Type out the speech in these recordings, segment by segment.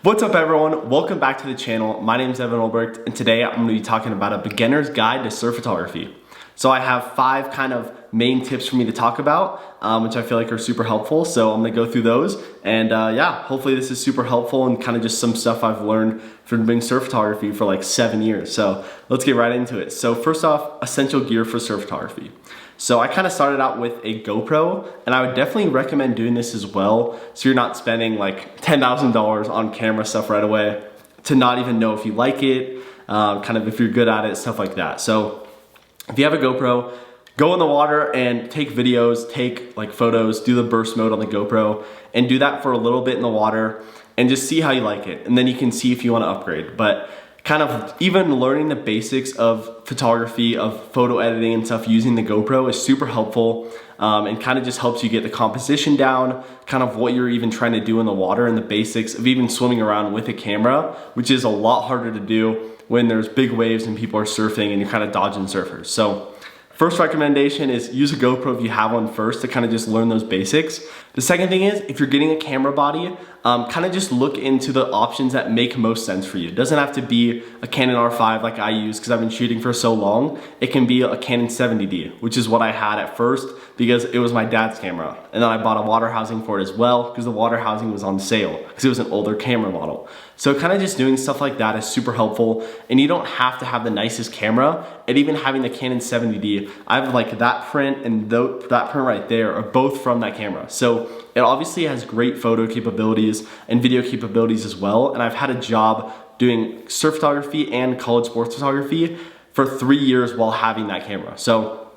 What's up everyone? Welcome back to the channel. My name is Evan Olbrecht and today I'm going to be talking about a beginner's guide to surf photography. So I have 5 kind of main tips for me to talk about, which I feel like are super helpful. So I'm going to go through those and yeah, hopefully this is super helpful and kind of just some stuff I've learned from doing surf photography for like 7 years. So let's get right into it. So first off, essential gear for surf photography. So I kind of started out with a GoPro and I would definitely recommend doing this as well. So you're not spending like $10,000 on camera stuff right away to not even know if you like it, kind of if you're good at it, stuff like that. So if you have a GoPro, go in the water and take videos, take like photos, do the burst mode on the GoPro and do that for a little bit in the water and just see how you like it. And then you can see if you want to upgrade. But kind of even learning the basics of photography, of photo editing and stuff using the GoPro is super helpful and kind of just helps you get the composition down, kind of what you're even trying to do in the water and the basics of even swimming around with a camera, which is a lot harder to do when there's big waves and people are surfing and you're kind of dodging surfers. So first recommendation is use a GoPro if you have one first to kind of just learn those basics. The second thing is if you're getting a camera body, kind of just look into the options that make most sense for you. It doesn't have to be a Canon R5 like I use because I've been shooting for so long. It can be a Canon 70D, which is what I had at first because it was my dad's camera. And then I bought a water housing for it as well because the water housing was on sale because it was an older camera model. So kind of just doing stuff like that is super helpful and you don't have to have the nicest camera. And even having the Canon 70D, I have like that print and that print right there are both from that camera. So it obviously has great photo capabilities and video capabilities as well. And I've had a job doing surf photography and college sports photography for 3 years while having that camera. So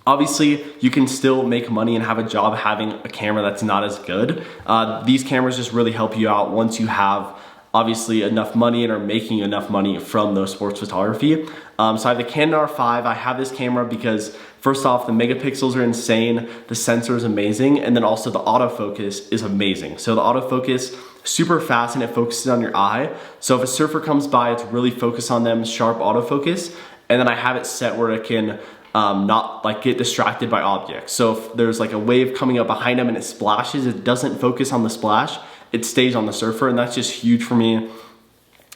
obviously you can still make money and have a job having a camera that's not as good. These cameras just really help you out once you have obviously enough money and are making enough money from those sports photography. So I have the Canon R5. I have this camera because first off, the megapixels are insane, the sensor is amazing, and then also the autofocus is amazing. So the autofocus, super fast and it focuses on your eye. So if a surfer comes by, it's really focused on them, sharp autofocus, and then I have it set where it can not like get distracted by objects. So if there's like a wave coming up behind them and it splashes, it doesn't focus on the splash, it stays on the surfer, and that's just huge for me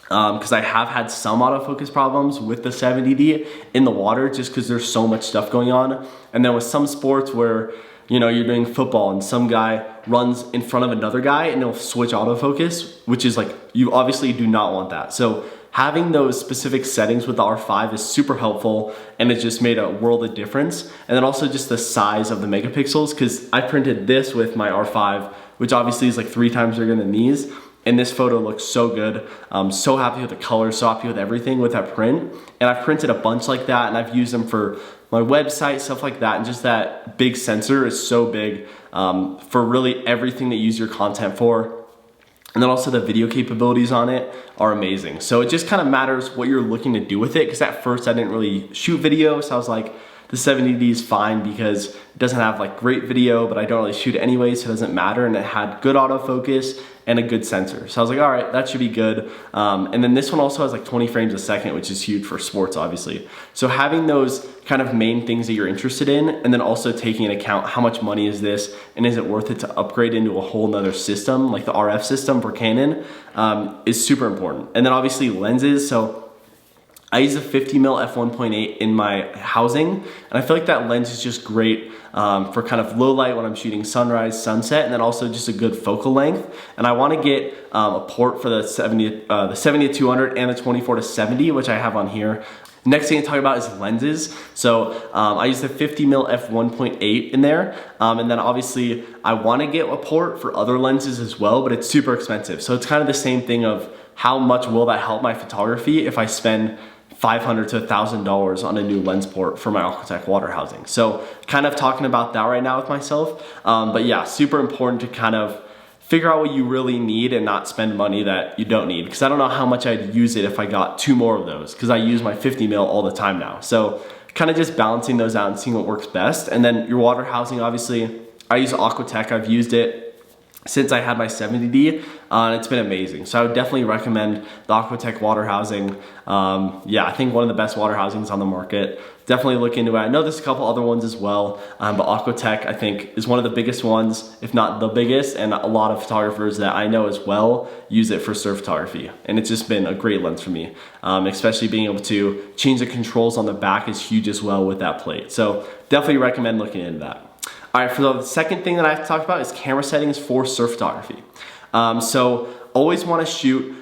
because I have had some autofocus problems with the 70D in the water just because there's so much stuff going on. And then with some sports where you know you're doing football and some guy runs in front of another guy and it'll switch autofocus, which is like you obviously do not want that. So having those specific settings with the R5 is super helpful and it just made a world of difference. And then also just the size of the megapixels because I printed this with my R5, which obviously is like 3 times bigger than these. And this photo looks so good. I'm so happy with the color, so happy with everything with that print. And I've printed a bunch like that and I've used them for my website, stuff like that. And just that big sensor is so big for really everything that you use your content for. And then also the video capabilities on it are amazing. So it just kind of matters what you're looking to do with it. Because at first I didn't really shoot video. So I was like, the 70D is fine because it doesn't have like great video, but I don't really shoot anyway, so it doesn't matter. And it had good autofocus and a good sensor. So I was like, all right, that should be good. And then this one also has like 20 frames a second, which is huge for sports, obviously. So having those kind of main things that you're interested in, and then also taking into account how much money is this, and is it worth it to upgrade into a whole nother system, like the RF system for Canon, is super important. And then obviously lenses. So I use a 50mm f1.8 in my housing, and I feel like that lens is just great for kind of low light when I'm shooting sunrise, sunset, and then also just a good focal length. And I want to get a port for the 70-200 and the 24-70, which I have on here. Next thing to talk about is lenses. So I use the 50mm f1.8 in there. And then obviously I want to get a port for other lenses as well, but it's super expensive. So it's kind of the same thing of how much will that help my photography if I spend $500 to $1,000 on a new lens port for my Aquatech water housing. So kind of talking about that right now with myself. But yeah, super important to kind of figure out what you really need and not spend money that you don't need. Because I don't know how much I'd use it if I got 2 more of those because I use my 50mm all the time now. So kind of just balancing those out and seeing what works best. And then your water housing, obviously, I use Aquatech. I've used it since I had my 70D, and it's been amazing. So I would definitely recommend the Aquatech water housing. Yeah, I think one of the best water housings on the market. Definitely look into it. I know there's a couple other ones as well, but Aquatech I think is one of the biggest ones, if not the biggest, and a lot of photographers that I know as well use it for surf photography. And it's just been a great lens for me, especially being able to change the controls on the back is huge as well with that plate. So definitely recommend looking into that. All right, for the second thing that I have to talk about is camera settings for surf photography. So always want to shoot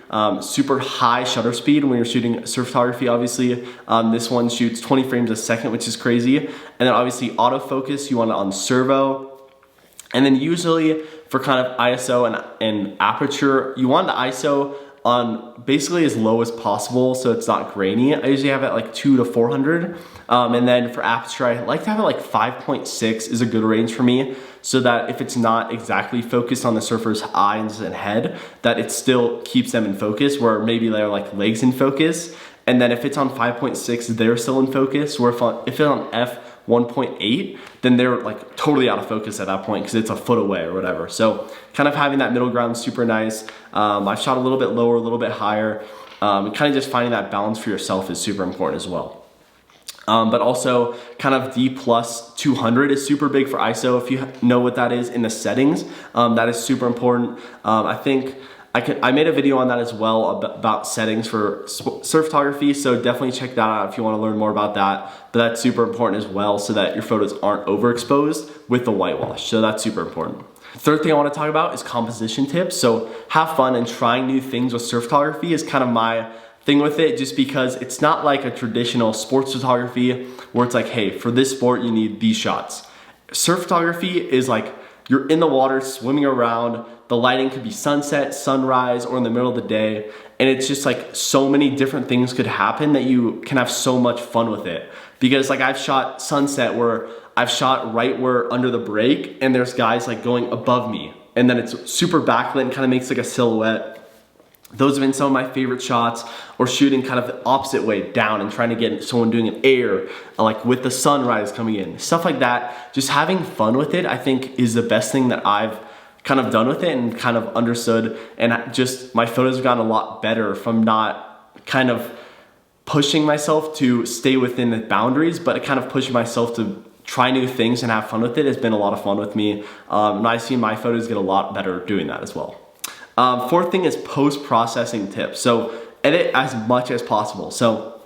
super high shutter speed when you're shooting surf photography, obviously. This one shoots 20 frames a second, which is crazy. And then obviously autofocus, you want it on servo. And then usually for kind of ISO and aperture, you want the ISO on basically as low as possible so it's not grainy. I usually have it like 200 to 400. And then for aperture, I like to have it like 5.6 is a good range for me, so that if it's not exactly focused on the surfer's eyes and head, that it still keeps them in focus, where maybe they're like legs in focus. And then if it's on 5.6, they're still in focus, or if it's on f1.8, then they're like totally out of focus at that point because it's a foot away or whatever. So kind of having that middle ground is super nice. I've shot a little bit lower, a little bit higher. And kind of just finding that balance for yourself is super important as well. But also kind of D plus 200 is super big for ISO. If you know what that is in the settings, that is super important. I think I made a video on that as well about settings for surf photography, so definitely check that out if you want to learn more about that. But that's super important as well, so that your photos aren't overexposed with the whitewash. So that's super important. Third thing I want to talk about is composition tips. So have fun and trying new things with surf photography is kind of my thing with it, just because it's not like a traditional sports photography where it's like, hey, for this sport you need these shots. Surf photography is like you're in the water swimming around. The lighting could be sunset, sunrise, or in the middle of the day. And it's just like so many different things could happen that you can have so much fun with it. Because like I've shot sunset where I've shot right where under the break and there's guys like going above me. And then it's super backlit and kind of makes like a silhouette. Those have been some of my favorite shots, or shooting kind of the opposite way down and trying to get someone doing an air, like with the sunrise coming in. Stuff like that, just having fun with it, I think is the best thing that I've kind of done with it and kind of understood. And just my photos have gotten a lot better from not kind of pushing myself to stay within the boundaries, but kind of pushing myself to try new things and have fun with it has been a lot of fun with me. And I've seen my photos get a lot better doing that as well. Fourth thing is post-processing tips. So edit as much as possible. So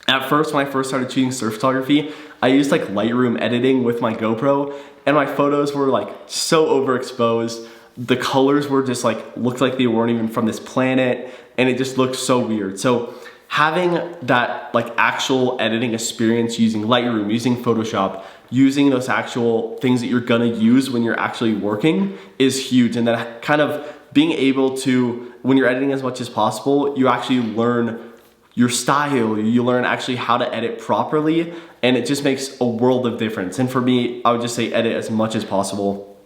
at first, when I first started shooting surf photography, I used like Lightroom editing with my GoPro, and my photos were like so overexposed. The colors were just like, looked like they weren't even from this planet, and it just looked so weird. So having that like actual editing experience using Lightroom, using Photoshop, using those actual things that you're gonna use when you're actually working is huge. And then kind of being able to, when you're editing as much as possible, you actually learn your style, you learn actually how to edit properly, and it just makes a world of difference. And for me, I would just say edit as much as possible.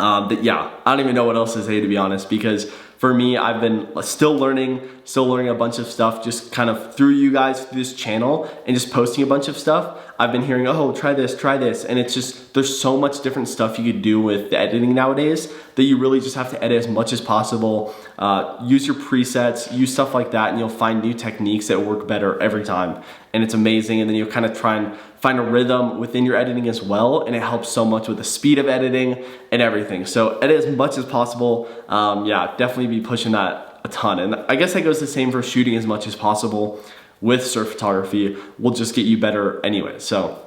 Yeah, I don't even know what else to say, to be honest, because for me, I've been still learning a bunch of stuff just kind of through you guys, through this channel, and just posting a bunch of stuff. I've been hearing, oh, try this, and it's just, there's so much different stuff you could do with the editing nowadays that you really just have to edit as much as possible. Use your presets, use stuff like that, and you'll find new techniques that work better every time. And it's amazing, and then you'll kind of try and find a rhythm within your editing as well, and it helps so much with the speed of editing and everything. So edit as much as possible. Yeah, definitely be pushing that a ton. And I guess that goes the same for shooting as much as possible with surf photography. Will just get you better anyway. So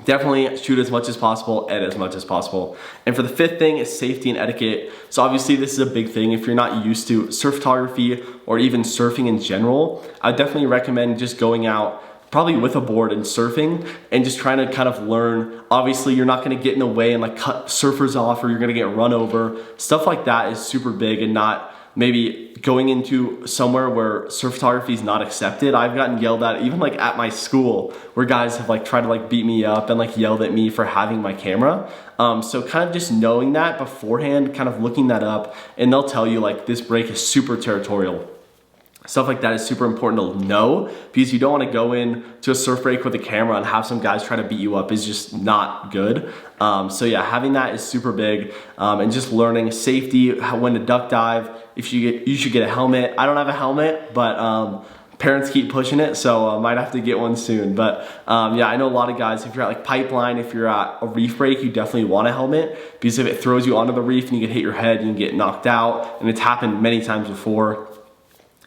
definitely shoot as much as possible, edit as much as possible. And for the fifth thing is safety and etiquette. So obviously this is a big thing. If you're not used to surf photography or even surfing in general, I definitely recommend just going out probably with a board and surfing and just trying to kind of learn. Obviously you're not gonna get in the way and like cut surfers off, or you're gonna get run over. Stuff like that is super big, and not maybe going into somewhere where surf photography is not accepted. I've gotten yelled at even like at my school, where guys have like tried to like beat me up and like yelled at me for having my camera. So kind of just knowing that beforehand, kind of looking that up, and they'll tell you like this break is super territorial. Stuff like that is super important to know because you don't want to go in to a surf break with a camera and have some guys try to beat you up is just not good. So yeah, having that is super big, and just learning safety, when to duck dive. If you should get a helmet. I don't have a helmet, but parents keep pushing it, so I might have to get one soon. But yeah, I know a lot of guys, if you're at like pipeline, if you're at a reef break, you definitely want a helmet because if it throws you onto the reef and you can hit your head, you can get knocked out, and it's happened many times before.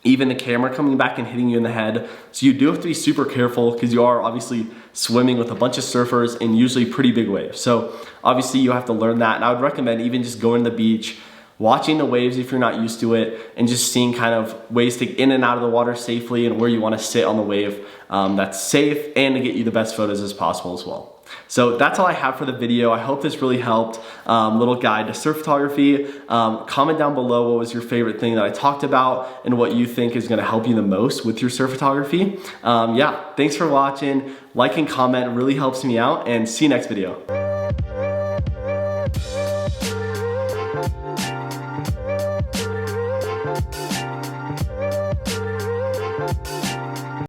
Even the camera coming back and hitting you in the head. So you do have to be super careful because you are obviously swimming with a bunch of surfers and usually pretty big waves. So obviously you have to learn that. And I would recommend even just going to the beach, watching the waves if you're not used to it, and just seeing kind of ways to get in and out of the water safely and where you want to sit on the wave that's safe and to get you the best photos as possible as well. So that's all I have for the video. I hope this really helped. Little guide to surf photography. Comment down below what was your favorite thing that I talked about and what you think is gonna help you the most with your surf photography. Yeah, thanks for watching. Like and comment really helps me out, and see you next video.